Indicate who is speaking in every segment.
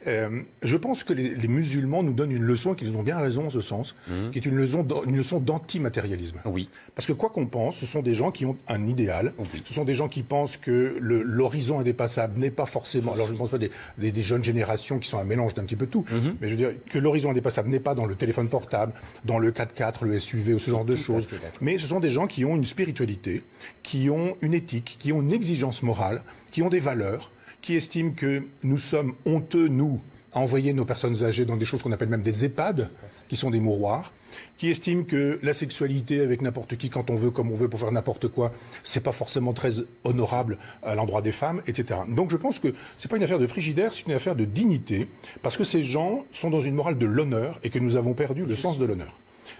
Speaker 1: Je pense que les musulmans nous donnent une leçon, qu'ils ont bien raison en ce sens, qui est une leçon d'antimatérialisme.
Speaker 2: Oui.
Speaker 1: Parce que quoi qu'on pense, ce sont des gens qui ont un idéal,
Speaker 2: Oui.
Speaker 1: ce sont des gens qui pensent que l'horizon indépassable n'est pas forcément... Alors je ne pense pas des jeunes générations qui sont un mélange d'un petit peu tout, mais je veux dire que l'horizon indépassable n'est pas dans le téléphone portable, dans le 4x4, le SUV ou ce genre de choses. Mais ce sont des gens qui ont une spiritualité, qui ont une éthique, qui ont une exigence morale, qui ont des valeurs, qui estiment que nous sommes honteux, nous, à envoyer nos personnes âgées dans des choses qu'on appelle même des EHPAD, qui sont des mouroirs, qui estiment que la sexualité avec n'importe qui, quand on veut, comme on veut, pour faire n'importe quoi, c'est pas forcément très honorable à l'endroit des femmes, etc. Donc je pense que c'est pas une affaire de frigidaire, c'est une affaire de dignité, parce que ces gens sont dans une morale de l'honneur et que nous avons perdu le sens de l'honneur.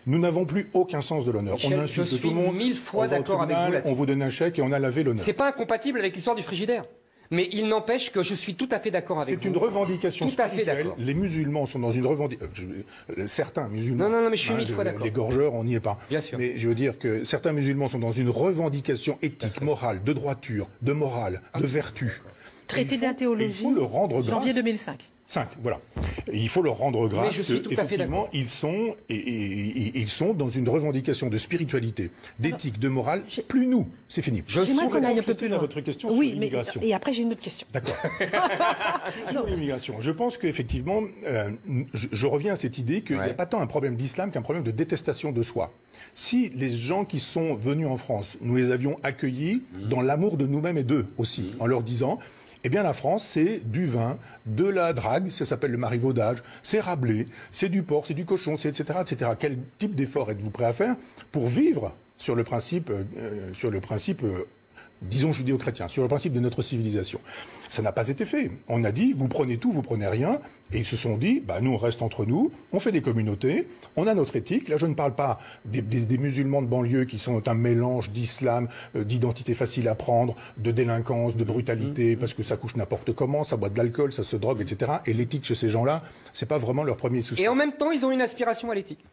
Speaker 1: Nous n'avons plus aucun sens de l'honneur. On insulte tout le monde,
Speaker 2: 1000 fois d'accord avec vous là-dessus.
Speaker 1: on vous donne un chèque et on a lavé l'honneur.
Speaker 2: C'est pas incompatible avec l'histoire du frigidaire. Mais il n'empêche que je suis tout à fait d'accord avec vous.
Speaker 1: C'est une revendication
Speaker 2: tout à fait
Speaker 1: spirituelle.
Speaker 2: d'accord.
Speaker 1: Les musulmans sont dans une revendication... certains musulmans...
Speaker 2: Non, mais je suis 1000 fois d'accord.
Speaker 1: Les gorgeurs, on n'y est pas.
Speaker 2: Bien sûr.
Speaker 1: Mais je veux dire que certains musulmans sont dans une revendication éthique, morale, de droiture, de morale, de vertu.
Speaker 3: Traité de la théologie,
Speaker 1: il faut le rendre grâce.
Speaker 3: janvier 2005.
Speaker 1: 5, voilà. Et il faut leur rendre grâce.
Speaker 2: Mais je suis tout à fait d'accord.
Speaker 1: Ils sont dans une revendication de spiritualité, d'éthique, de morale. Plus nous, c'est fini.
Speaker 3: J'aimerais qu'on aille un peu plus loin.
Speaker 1: À votre question
Speaker 3: Oui,
Speaker 1: sur
Speaker 3: mais
Speaker 1: l'immigration.
Speaker 3: et après j'ai une autre question.
Speaker 1: D'accord. Sur l'immigration, je pense qu'effectivement, je reviens à cette idée qu'il n'y a pas tant un problème d'islam qu'un problème de détestation de soi. Si les gens qui sont venus en France, nous les avions accueillis dans l'amour de nous-mêmes et d'eux aussi, en leur disant... Eh bien, la France, c'est du vin, de la drague, ça s'appelle le marivaudage, c'est Rabelais, c'est du porc, c'est du cochon, c'est etc., etc. Quel type d'effort êtes-vous prêt à faire pour vivre sur le principe disons judéo-chrétien, sur le principe de notre civilisation? Ça n'a pas été fait. On a dit, vous prenez tout, vous prenez rien, et ils se sont dit, bah, nous on reste entre nous, on fait des communautés, on a notre éthique. Là, je ne parle pas des musulmans de banlieue qui sont un mélange d'islam, d'identité facile à prendre, de délinquance, de brutalité, parce que ça couche n'importe comment, ça boit de l'alcool, ça se drogue, etc. Et l'éthique chez ces gens-là, c'est pas vraiment leur premier souci.
Speaker 2: Et en même temps, ils ont une aspiration à l'éthique.